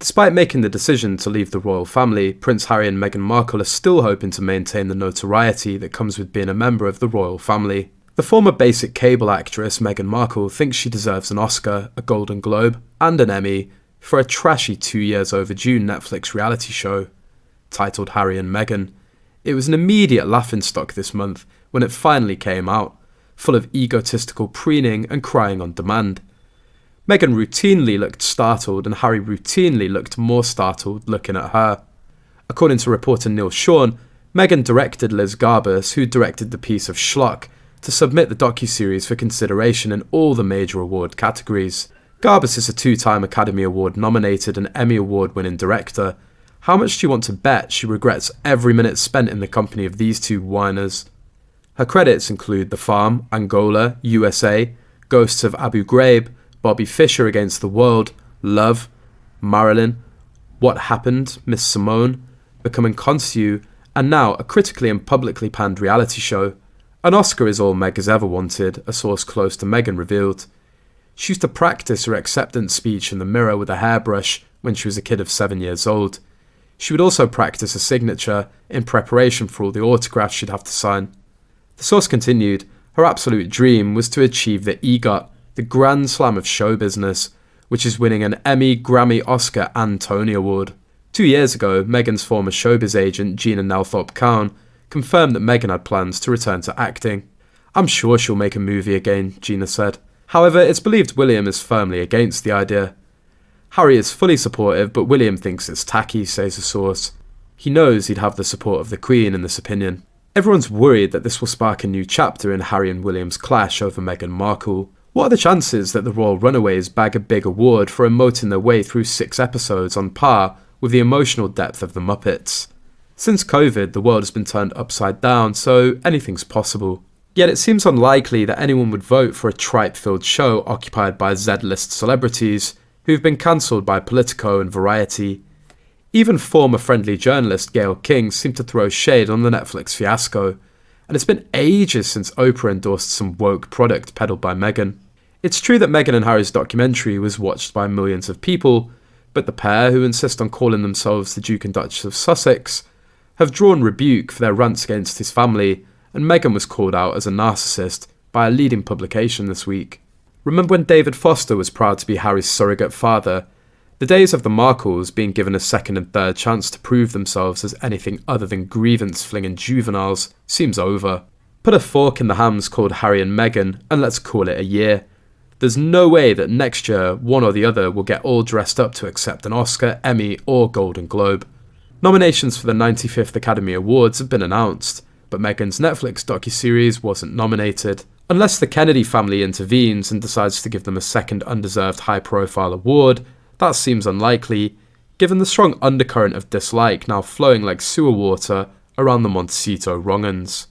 Despite making the decision to leave the royal family, Prince Harry and Meghan Markle are still hoping to maintain the notoriety that comes with being a member of the royal family. The former basic cable actress Meghan Markle thinks she deserves an Oscar, a Golden Globe, and an Emmy for a trashy 2 years overdue Netflix reality show titled Harry and Meghan. It was an immediate laughingstock this month when it finally came out, full of egotistical preening and crying on demand. Meghan routinely looked startled and Harry routinely looked more startled looking at her. According to reporter Neil Sean, Meghan directed Liz Garbus, who directed the piece of schlock, to submit the docuseries for consideration in all the major award categories. Garbus is a 2-time Academy Award nominated and Emmy Award winning director. How much do you want to bet she regrets every minute spent in the company of these two whiners? Her credits include The Farm, Angola, USA, Ghosts of Abu Ghraib, Bobby Fischer Against the World, Love, Marilyn, What Happened, Miss Simone, Becoming Consu, and now a critically and publicly panned reality show. An Oscar is all Meg has ever wanted, a source close to Meghan revealed. She used to practice her acceptance speech in the mirror with a hairbrush when she was a kid of 7 years old. She would also practice a signature in preparation for all the autographs she'd have to sign. The source continued, her absolute dream was to achieve the EGOT, the grand slam of show business, which is winning an Emmy, Grammy, Oscar and Tony Award. 2 years ago, Meghan's former showbiz agent Gina Nelthorpe-Cowan confirmed that Meghan had plans to return to acting. "I'm sure she'll make a movie again," Gina said. However, it's believed William is firmly against the idea. Harry is fully supportive, but William thinks it's tacky, says a source. He knows he'd have the support of the Queen in this opinion. Everyone's worried that this will spark a new chapter in Harry and William's clash over Meghan Markle. What are the chances that the Royal Runaways bag a big award for emoting their way through 6 episodes on par with the emotional depth of the Muppets? Since COVID, the world has been turned upside down, so anything's possible. Yet it seems unlikely that anyone would vote for a tripe-filled show occupied by Z-list celebrities who've been cancelled by Politico and Variety. Even former friendly journalist Gayle King seemed to throw shade on the Netflix fiasco, and it's been ages since Oprah endorsed some woke product peddled by Meghan. It's true that Meghan and Harry's documentary was watched by millions of people, but the pair, who insist on calling themselves the Duke and Duchess of Sussex, have drawn rebuke for their rants against his family, and Meghan was called out as a narcissist by a leading publication this week. Remember when David Foster was proud to be Harry's surrogate father? The days of the Markles being given a second and third chance to prove themselves as anything other than grievance-flinging juveniles seems over. Put a fork in the hams called Harry and Meghan, and let's call it a year. There's no way that next year one or the other will get all dressed up to accept an Oscar, Emmy or Golden Globe. Nominations for the 95th Academy Awards have been announced, but Meghan's Netflix docuseries wasn't nominated. Unless the Kennedy family intervenes and decides to give them a second undeserved high-profile award, that seems unlikely, given the strong undercurrent of dislike now flowing like sewer water around the Montecito wrong-uns.